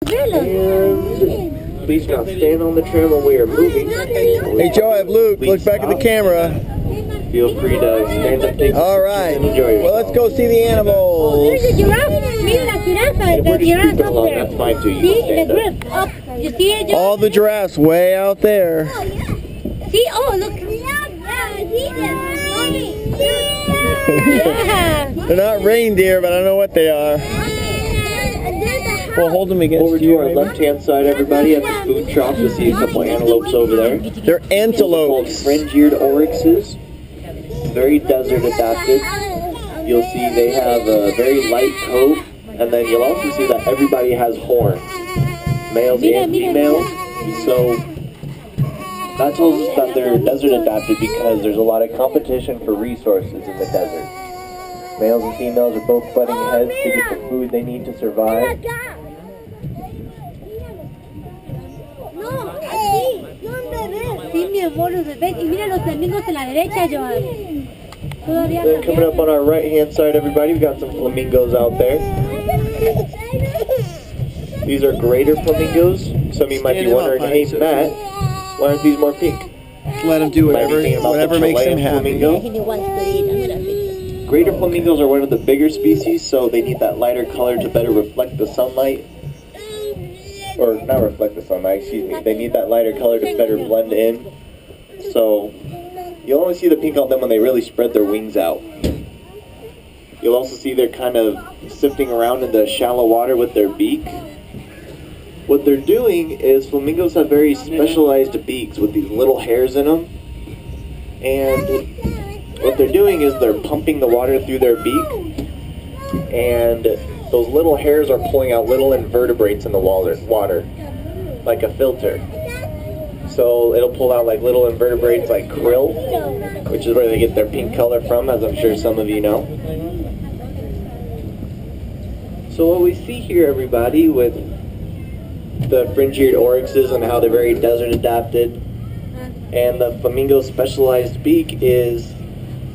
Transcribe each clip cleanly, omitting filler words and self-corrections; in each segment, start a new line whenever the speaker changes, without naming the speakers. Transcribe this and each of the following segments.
And please not stand on the trim when we are moving.
Hey Joe, I have Luke. Look back at the camera.
Feel free to stand up, take
all right.
and enjoy yourself.
Well, let's go see the animals.
There's a giraffe. Mira la jirafa. The giraffe up there.
That's fine too. You
See,
can
the
stand up.
grip up. You see it?
All the giraffes way out there.
See? Oh, look. Yeah.
They're not reindeer, but I don't know what they are. We'll hold them against
Over to our left-hand side, everybody, at the food shop, you'll see a couple antelopes over there.
They're antelopes.
Those are called fringe-eared oryxes. Very desert adapted. You'll see they have a very light coat, and then you'll also see that everybody has horns, males and females. So that tells us that they're desert adapted because there's a lot of competition for resources in the desert. Males and females are both butting heads to get the food they need to survive.
Sí, mi amor, los bebés. Y mira los flamingos en la derecha, Joan.
Then coming up on our right-hand side, everybody, we got some flamingos out there. These are greater flamingos. Some of you might be wondering, hey Matt, why aren't these more pink?
Let them do whatever makes them happy.
Greater flamingos are one of the bigger species, so they need that lighter color to better reflect the sunlight. Or not reflect the sunlight, excuse me. They need that lighter color to better blend in. So you'll only see the pink on them when they really spread their wings out. You'll also see they're kind of sifting around in the shallow water with their beak. What they're doing is flamingos have very specialized beaks with these little hairs in them. And what they're doing is they're pumping the water through their beak. And those little hairs are pulling out little invertebrates in the water, like a filter. So it'll pull out like little invertebrates like krill, which is where they get their pink color from, as I'm sure some of you know. So what we see here, everybody, with the fringe-eared oryxes and how they're very desert adapted, and the flamingo's specialized beak is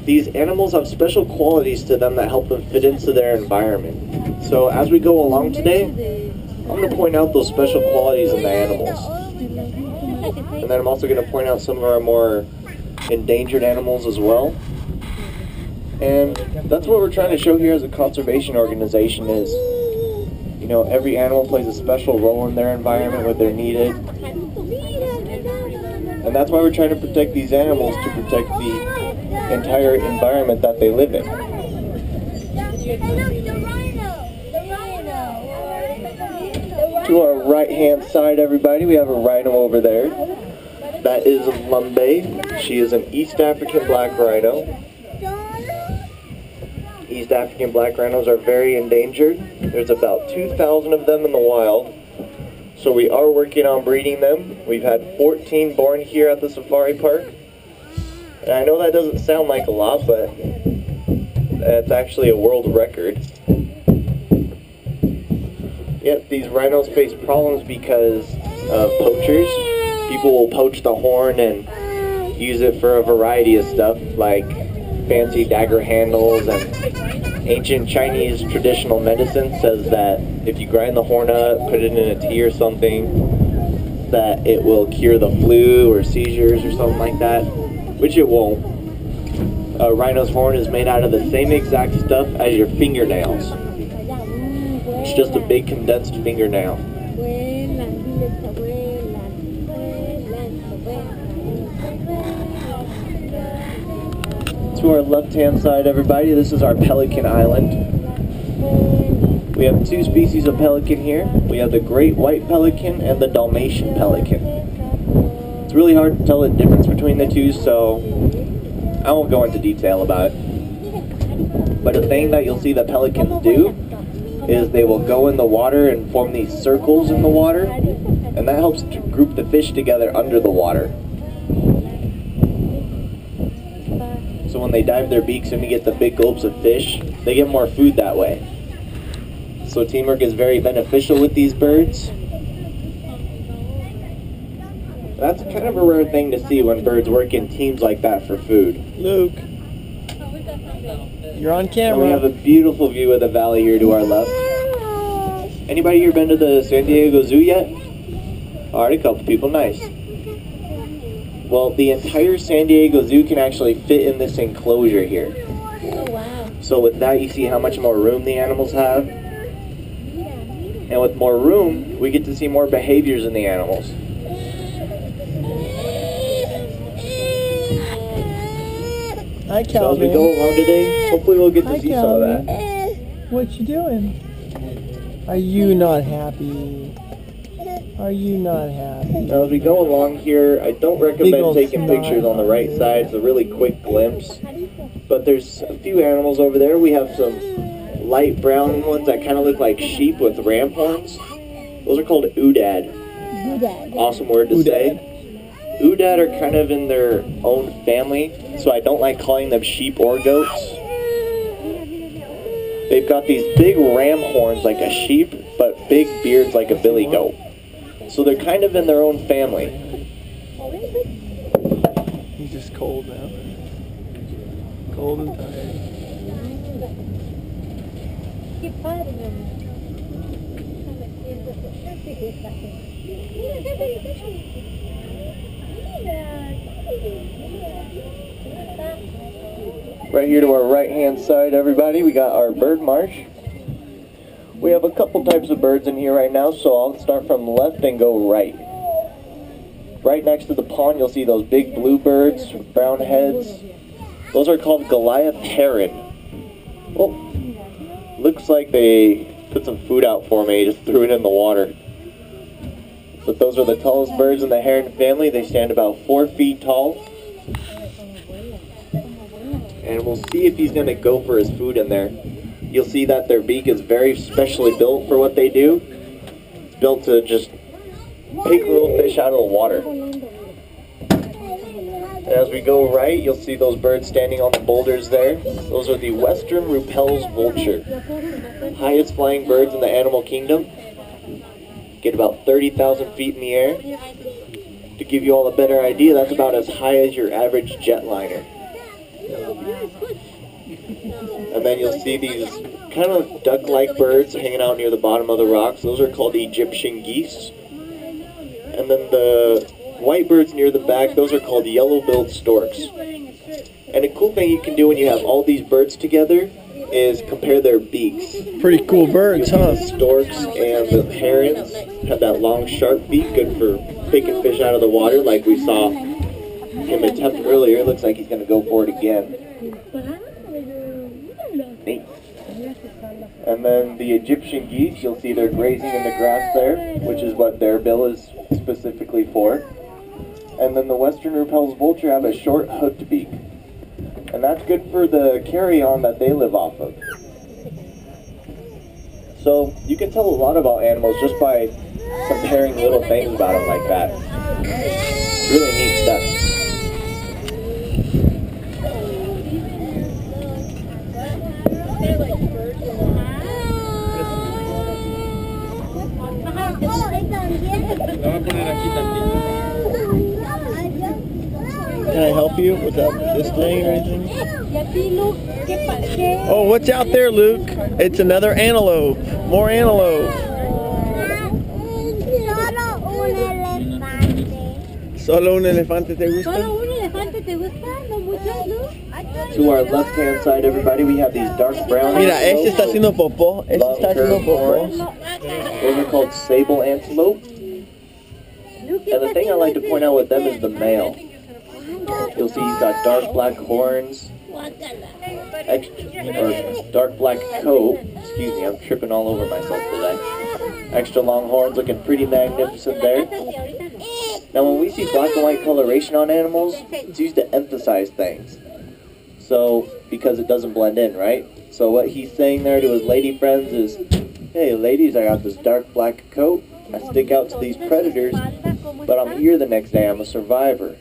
these animals have special qualities to them that help them fit into their environment. So as we go along today, I'm going to point out those special qualities in the animals. And then I'm also going to point out some of our more endangered animals as well. And that's what we're trying to show here as a conservation organization is, you know, every animal plays a special role in their environment where they're needed. And that's why we're trying to protect these animals, to protect the entire environment that they live in. To our right-hand side, everybody, we have a rhino over there. That is Lumbe. She is an East African black rhino. East African black rhinos are very endangered. There's about 2,000 of them in the wild. So we are working on breeding them. We've had 14 born here at the safari park. And I know that doesn't sound like a lot, but it's actually a world record. Yet these rhinos face problems because of poachers. People will poach the horn and use it for a variety of stuff, like fancy dagger handles, and ancient Chinese traditional medicine says that if you grind the horn up, put it in a tea or something, that it will cure the flu or seizures or something like that, which it won't. A rhino's horn is made out of the same exact stuff as your fingernails. It's just a big condensed fingernail. To our left-hand side, everybody, this is our pelican island. We have two species of pelican here. We have the great white pelican and the Dalmatian pelican. It's really hard to tell the difference between the two, so I won't go into detail about it. But the thing that you'll see that pelicans do is they will go in the water and form these circles in the water, and that helps to group the fish together under the water. So when they dive their beaks and we get the big gulps of fish, they get more food that way. So teamwork is very beneficial with these birds. That's kind of a rare thing to see when birds work in teams like that for food.
Luke, you're on camera.
And we have a beautiful view of the valley here to our left. Anybody here been to the San Diego Zoo yet? Alright, a couple people, nice. Well, the entire San Diego Zoo can actually fit in this enclosure here.
Oh, wow.
So with that, you see how much more room the animals have. And with more room, we get to see more behaviors in the animals.
Hi,
So as we
Calvin.
go along today, hopefully we'll get to
Hi,
see some of that.
What you doing? Are you not happy? Are you not happy?
Now as we go along here, I don't
Big
recommend
ol'
taking
smile.
pictures on the right side. It's a really quick glimpse. But there's a few animals over there. We have some light brown ones that kind of look like sheep with ram horns. Those are called oodad. Awesome word to say. Oodad are kind of in their own family, so I don't like calling them sheep or goats. They've got these big ram horns like a sheep, but big beards like a billy goat. So they're kind of in their own family.
He's just cold now. Cold and tired.
Qué padre, mi amor.
Right here to our right-hand side, everybody, we got our bird marsh. We have a couple types of birds in here right now, so I'll start from left and go right. Right next to the pond, you'll see those big blue birds with brown heads. Those are called Goliath heron. Oh, looks like they put some food out for me, just threw it in the water. But those are the tallest birds in the heron family. They stand about 4 feet tall. And we'll see if he's going to go for his food in there. You'll see that their beak is very specially built for what they do. It's built to just pick little fish out of the water. And as we go right, you'll see those birds standing on the boulders there. Those are the Western Rupell's vulture. Highest flying birds in the animal kingdom. Get about 30,000 feet in the air. To give you all a better idea, that's about as high as your average jetliner. And then you'll see these kind of duck-like birds hanging out near the bottom of the rocks. Those are called Egyptian geese. And then the white birds near the back, those are called yellow-billed storks. And a cool thing you can do when you have all these birds together is compare their beaks.
Pretty cool birds, huh?
The storks and the herons have that long, sharp beak, good for picking fish out of the water, like we saw him attempt earlier. It looks like he's going to go for it again. Neat. And then the Egyptian geese, you'll see they're grazing in the grass there, which is what their bill is specifically for. And then the Western Rupell's vulture have a short hooked beak. And that's good for the carry-on that they live off of. So you can tell a lot about animals just by comparing little things about them like that. Really neat stuff.
Can I help you with this thing or anything? Oh, what's out there, Luke? It's another antelope. More antelope. Solo un elefante te gusta?
¿Solo un elefante te gusta? ¿No muchos, Luz?
To our left-hand side, everybody, we have these dark brown
Mira, este está
antelopes.
haciendo popó. Este está haciendo popó.
Those are called sable antelope. And the thing I like to point out with them is the male. You'll see he's got dark black horns, dark black coat. Excuse me, I'm tripping all over myself today. Extra long horns, looking pretty magnificent there. Now when we see black and white coloration on animals, it's used to emphasize things. So, because it doesn't blend in, right? So what he's saying there to his lady friends is, hey ladies, I got this dark black coat. I stick out to these predators, but I'm here the next day. I'm a survivor.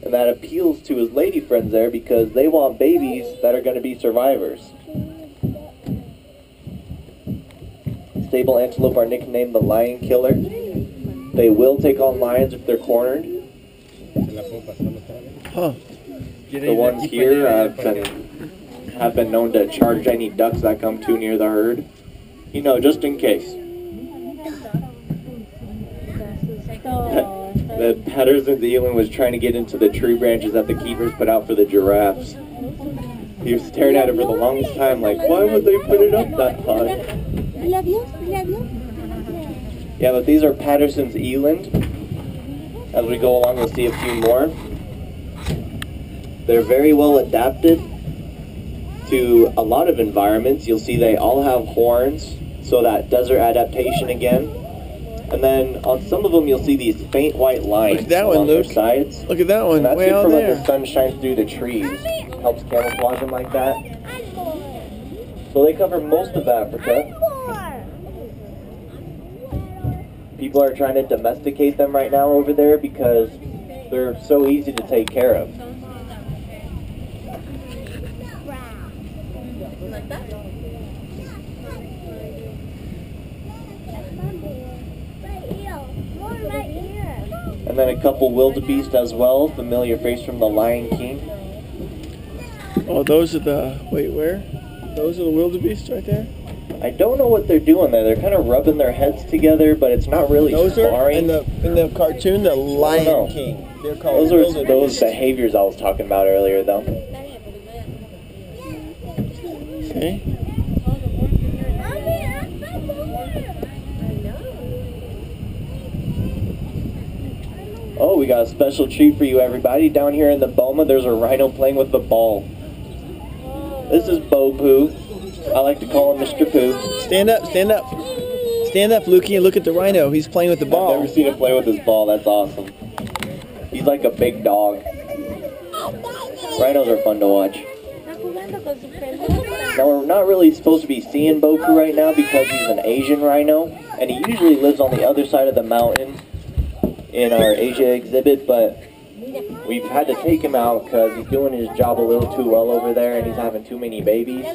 And that appeals to his lady friends there because they want babies that are going to be survivors. Sable antelope are nicknamed the lion killer. They will take on lions if they're cornered.
Huh.
The ones here have been known to charge any ducks that come too near the herd. You know, just in case. The Patterson's eland was trying to get into the tree branches that the keepers put out for the giraffes. He was staring at it for the longest time, like, why would they put it up that high? Yeah, but these are Patterson's eland. As we go along, we'll see a few more. They're very well adapted to a lot of environments. You'll see they all have horns, so that desert adaptation again. And then on some of them, you'll see these faint white lines along their sides.
Look at that one,
and that's
way
good
out
for
there.
when the sun shines through the trees. Helps camouflage them like that. So they cover most of Africa. People are trying to domesticate them right now over there because they're so easy to take care of. And then a couple wildebeest as well, familiar face from the Lion King.
Oh, those are the, wait, where? Those are the wildebeest right there?
I don't know what they're doing there. They're kind of rubbing their heads together, but it's not really sparring.
Those are, in the cartoon, the Lion King. They're called
those are those behaviors I was talking about earlier, though.
Okay.
Oh, we got a special treat for you, everybody. Down here in the Boma, there's a rhino playing with the ball. This is Bo Poo. I like to call him Mr. Pooh.
Stand up, stand up. Stand up, Lukey, and look at the rhino. He's playing with the ball.
I've never seen him play with his ball. That's awesome. He's like a big dog. Rhinos are fun to watch. Now, we're not really supposed to be seeing Bo Poo right now because he's an Asian rhino, and he usually lives on the other side of the mountain in our Asia exhibit, but we've had to take him out because he's doing his job a little too well over there and he's having too many babies.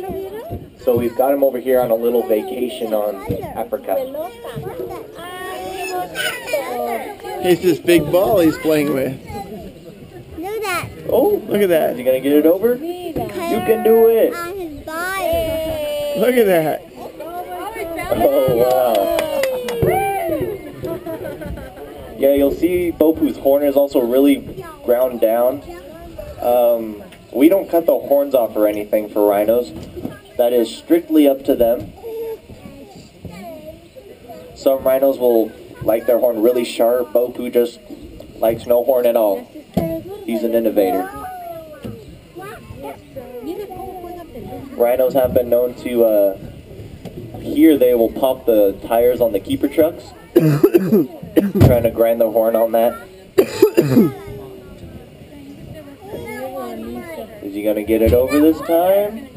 So we've got him over here on a little vacation on Africa.
He's this big ball he's playing with.
Look at that.
Oh,
Look at that.
is he going to get it over? You can do it.
On his body.
Look at that.
Oh, wow. Yeah, you'll see Bo Poo's horn is also really ground down. We don't cut the horns off or anything for rhinos. That is strictly up to them. Some rhinos will like their horn really sharp. Bo Poo just likes no horn at all. He's an innovator. Rhinos have been known to, here they will pop the tires on the keeper trucks. Trying to grind the horn on that. Is he going to get it over this time?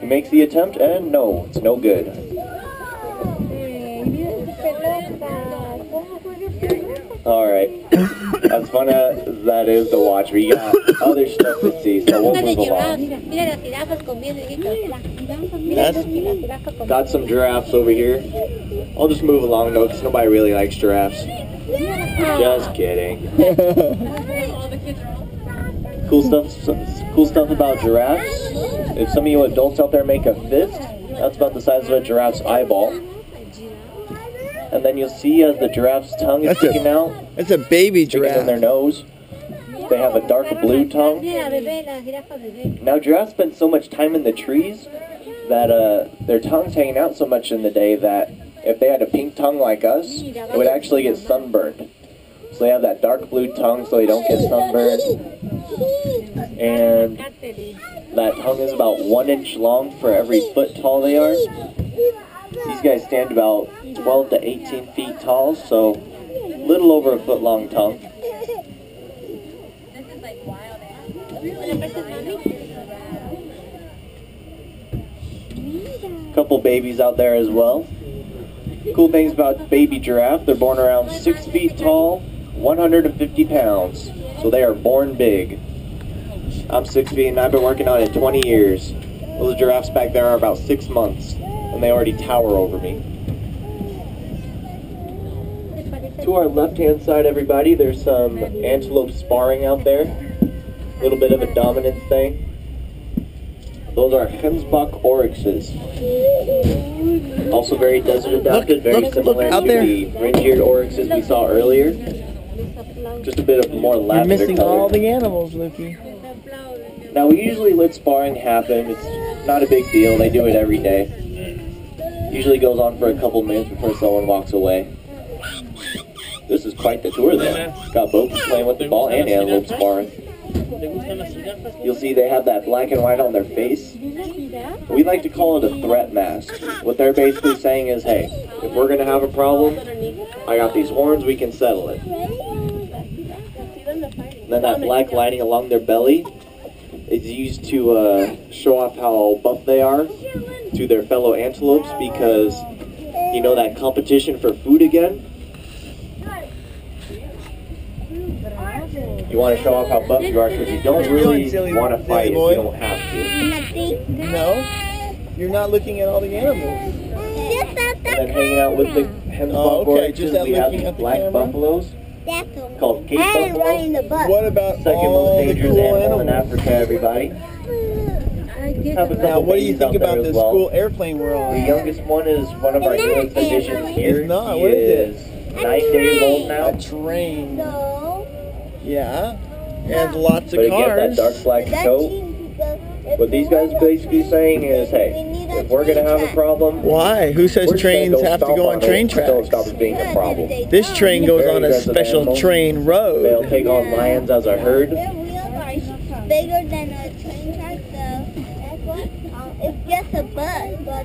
He makes the attempt, and no, it's no good. Alright. As fun as that is to watch, we got other stuff to see, so we'll move along. Got some giraffes over here. I'll just move along though, because nobody really likes giraffes. Just kidding. Cool stuff about giraffes. If some of you adults out there make a fist, that's about the size of a giraffe's eyeball. And then you'll see as the giraffe's tongue is sticking out.
That's a baby giraffe.
In their nose. They have a dark blue tongue. Now giraffes spend so much time in the trees that their tongue's hanging out so much in the day that if they had a pink tongue like us, it would actually get sunburned. So they have that dark blue tongue so they don't get sunburned. And that tongue is about 1 inch long for every foot tall they are. These guys stand about 12 to 18 feet tall, so a little over a foot long tongue. Couple babies out there as well. Cool things about baby giraffe, they're born around 6 feet tall, 150 pounds. So they are born big. I'm 6 feet and I've been working on it 20 years. Those giraffes back there are about 6 months and they already tower over me. To our left-hand side, everybody, there's some antelope sparring out there. A little bit of a dominance thing. Those are Hemsbach oryxes. Also very desert adapted, very similar to the ring-eared oryxes we saw earlier. Just a bit of more
You're
lavender
missing
color.
all the animals, Lukey.
Now we usually let sparring happen. It's not a big deal. They do it every day. Usually goes on for a couple minutes before someone walks away. This is quite the tour though. Got both playing with the ball and antelope sparring. You'll see they have that black and white on their face. We like to call it a threat mask. What they're basically saying is, hey, if we're going to have a problem, I got these horns, we can settle it. And then that black lining along their belly is used to show off how buff they are to their fellow antelopes, because you know that competition for food again? You want to show off how buff you are because you don't really want to fight if you don't have to.
No, you're not looking at all the animals.
And then hanging out with the hens we have black buffaloes called Cape buffaloes.
What about
Second
all
most
the
dangerous
cool
animal in
animals?
Africa, everybody.
Now, what do you think about the school airplane we're
The
on?
youngest one is one of our newest additions here.
It's not.
He
What is
is 9 days old now.
A train. Yeah. It has lots
But
of
again, that
cars.
dark black coat. What these guys basically saying is, hey, if we're going to have a problem,
Why? Who says
we're just gonna
trains
go
have to
stomp
go on train
it until it
tracks?
stops being a problem.
This train goes
Very
on a
aggressive
special
animal.
train
They'll
road.
take on lions as a herd.
Their wheels are bigger than a train track, so that's what. It's just a bus, but.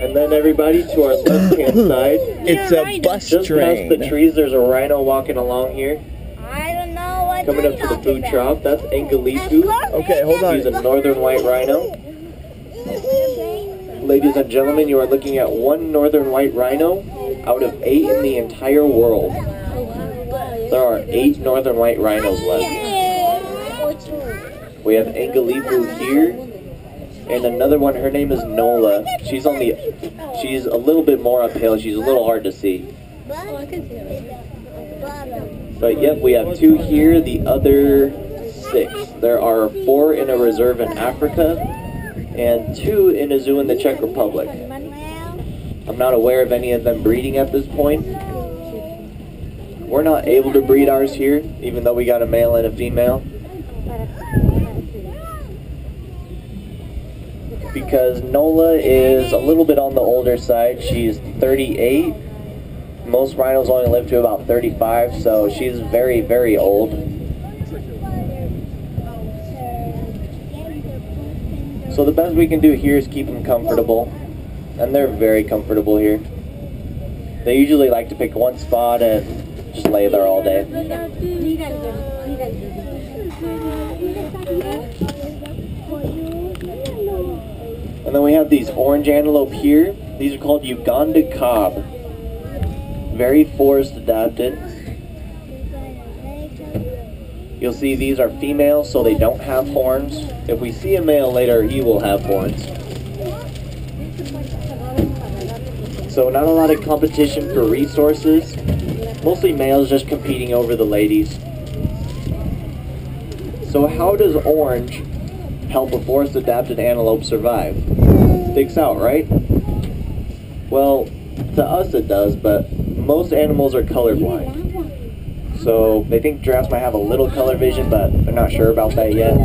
And then everybody to our left-hand side,
It's a bus
just past the
train.
trees, there's a rhino walking along here.
I don't know what
Coming
you're
up to the
talking
food
about.
trough, that's Engalifu.
Okay, hold
He's a
on.
northern white rhino. Ladies and gentlemen, you are looking at one northern white rhino out of 8 in the entire world. There are 8 northern white rhinos left. We have Engalifu here, and another one, her name is Nola. She's a little bit more uphill, she's a little hard to see. But yep, we have 2 here, the other 6. There are 4 in a reserve in Africa, and 2 in a zoo in the Czech Republic. I'm not aware of any of them breeding at this point. We're not able to breed ours here, even though we got a male and a female. Because Nola is a little bit on the older side. She's 38. Most rhinos only live to about 35, so she's very, very old. So the best we can do here is keep them comfortable, and they're very comfortable here. They usually like to pick one spot and just lay there all day. And then we have these orange antelope here. These are called Uganda cob. Very forest adapted. You'll see these are females, so they don't have horns. If we see a male later, he will have horns. So not a lot of competition for resources. Mostly males just competing over the ladies. So how does orange help a forest adapted antelope survive? Sticks out, right? Well, to us it does, but most animals are colorblind. So they think giraffes might have a little color vision, but they're not sure about that yet.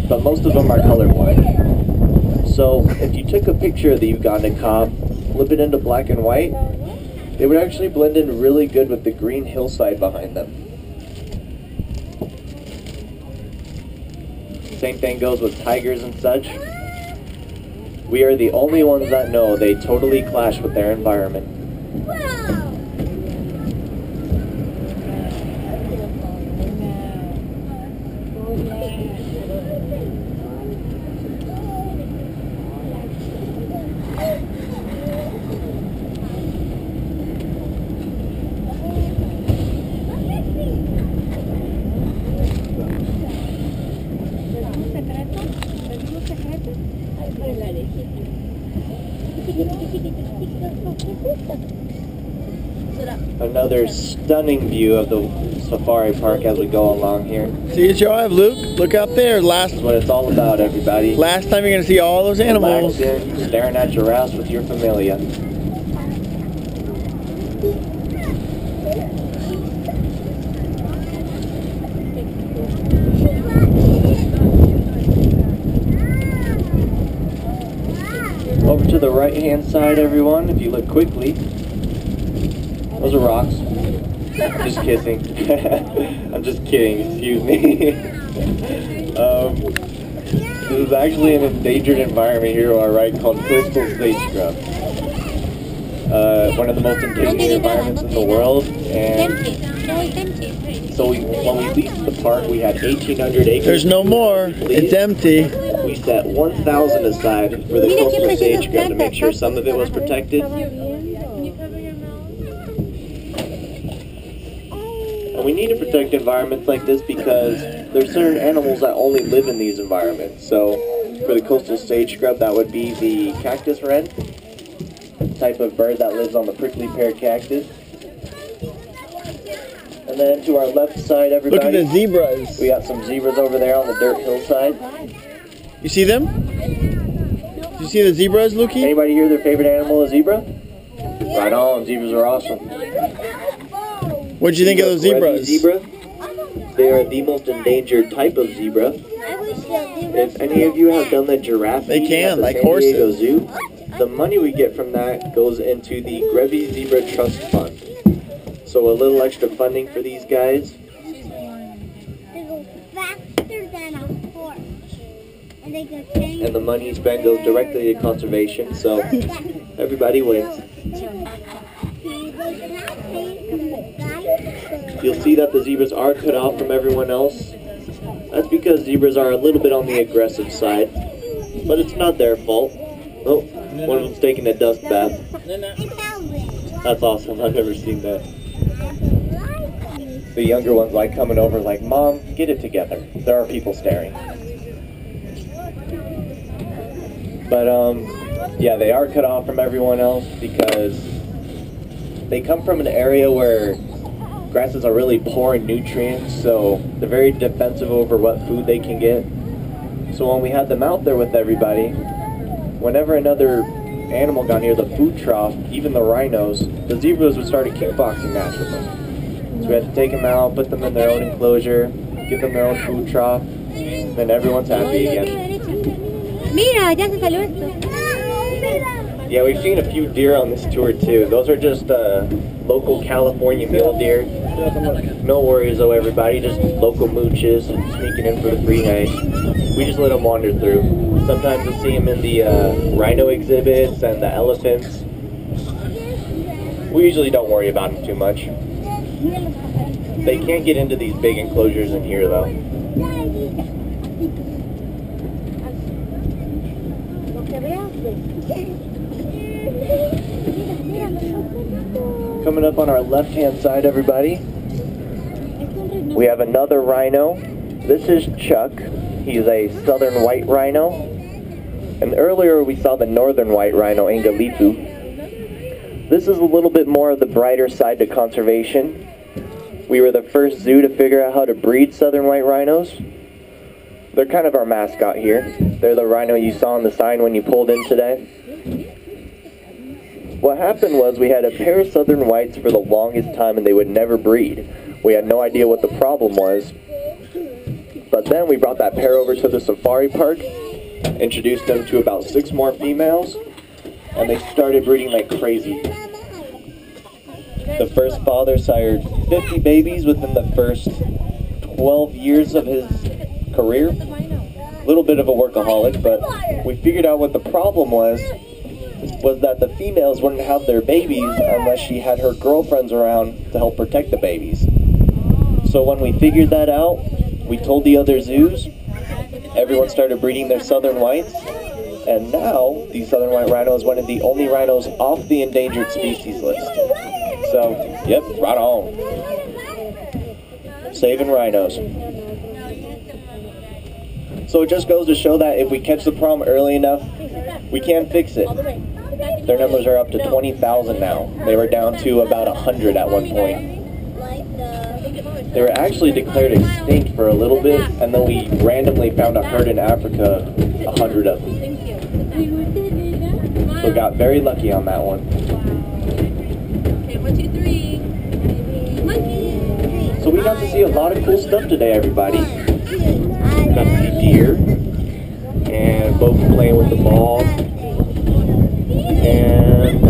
But most of them are colorblind. So if you took a picture of the Uganda cob, flip it into black and white, they would actually blend in really good with the green hillside behind them. Same thing goes with tigers and such. We are the only ones that know they totally clash with their environment. Another stunning view of the safari park as we go along here.
See what you have, Luke? Look out there.
That's what it's all about, everybody.
Last time you're going to see all those animals.
Relax in, staring at giraffes with your familia. the right-hand side, everyone, if you look quickly, those are rocks. I'm just kissing. I'm just kidding, excuse me. This is actually an endangered environment here on our right called coastal sage scrub. One of the most endangered environments in the world, and so when we leased the park, we had 1,800 acres.
There's no more. It's empty.
We set 1,000 aside for the coastal sage scrub to make sure some of it was protected. And we need to protect environments like this because there's certain animals that only live in these environments. So for the coastal sage scrub, that would be the cactus wren, type of bird that lives on the prickly pear cactus. And then to our left side, everybody,
Look at the zebras.
we got some zebras over there on the dirt hillside.
You see them? Do you see the zebras, Lukey?
Anybody here, their favorite animal is zebra? Right on, zebras are awesome.
What'd you think of those zebras?
Zebra. They are the most endangered type of zebra. If any of you have done the giraffe
They
feeding
can,
at the
like
San Diego
horses.
Zoo, the money we get from that goes into the Grevy Zebra Trust Fund. So a little extra funding for these guys.
They go faster than a horse. And they can change.
And the money spent goes directly to conservation, so everybody wins. You'll see that the zebras are cut off from everyone else. That's because zebras are a little bit on the aggressive side, but it's not their fault. Oh, one of them's taking a dust bath. That's awesome, I've never seen that. The younger ones like coming over like, Mom, get it together. There are people staring. But yeah, they are cut off from everyone else because they come from an area where grasses are really poor in nutrients, so they're very defensive over what food they can get. So when we had them out there with everybody, whenever another animal got near the food trough, even the rhinos, the zebras would start a kickboxing match with them. So we had to take them out, put them in their own enclosure, give them their own food trough, then everyone's happy again.
Mira, ya se salió esto.
Yeah, we've seen a few deer on this tour too. Those are just local California mule deer. No worries though, everybody, just local mooches sneaking in for the free night. We just let them wander through. Sometimes you'll see them in the rhino exhibits and the elephants. We usually don't worry about them too much. They can't get into these big enclosures in here though. Coming up on our left-hand side, everybody, we have another rhino. This is Chuck. He's a southern white rhino. And earlier we saw the northern white rhino, Angalifu. This is a little bit more of the brighter side to conservation. We were the first zoo to figure out how to breed southern white rhinos. They're kind of our mascot here. They're the rhino you saw on the sign when you pulled in today. What happened was we had a pair of southern whites for the longest time and they would never breed. We had no idea what the problem was. But then we brought that pair over to the safari park, introduced them to about 6 more females, and they started breeding like crazy. The first father sired 50 babies within the first 12 years of his career. A little bit of a workaholic, but we figured out what the problem was that the females wouldn't have their babies unless she had her girlfriends around to help protect the babies. So when we figured that out, we told the other zoos, everyone started breeding their southern whites, and now the southern white rhino is one of the only rhinos off the endangered species list. So, yep, right on. Saving rhinos. So it just goes to show that if we catch the problem early enough, we can fix it. Their numbers are up to 20,000 now. They were down to about 100 at one point. They were actually declared extinct for a little bit, and then we randomly found a herd in Africa, 100 of them. So got very lucky on that one.
Okay, 1, 2, 3. Monkey.
So we got to see a lot of cool stuff today, everybody. Got to see deer, and folks playing with the ball. and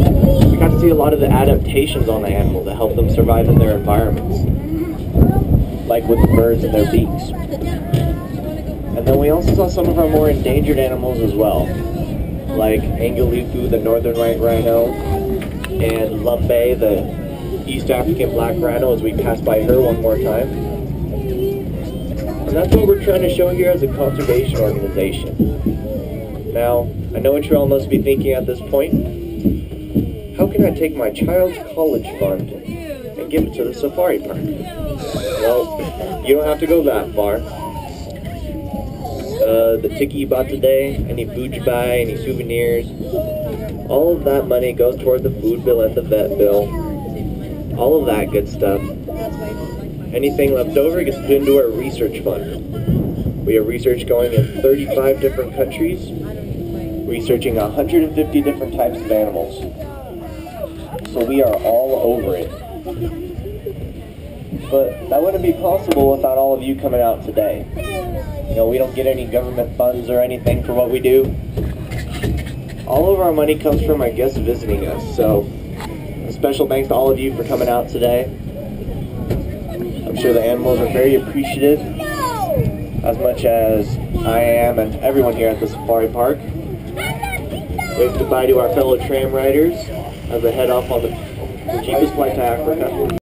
we got to see a lot of the adaptations on the animal to help them survive in their environments, like with the birds and their beaks. And then we also saw some of our more endangered animals as well, like Angaluku, the northern white rhino, and Lumbe, the East African black rhino, as we passed by her one more time. And that's what we're trying to show here as a conservation organization. Now, I know what you all must be thinking at this point. How can I take my child's college fund and give it to the safari park? Well, you don't have to go that far. The ticket you bought today, any food you buy, any souvenirs, all of that money goes toward the food bill and the vet bill. All of that good stuff. Anything left over gets put into our research fund. We have research going in 35 different countries, researching 150 different types of animals. So we are all over it. But that wouldn't be possible without all of you coming out today. You know, we don't get any government funds or anything for what we do. All of our money comes from our guests visiting us, so a special thanks to all of you for coming out today. I'm sure the animals are very appreciative, as much as I am and everyone here at the safari park. Wave goodbye to our fellow tram riders as they head off on the cheapest flight to Africa.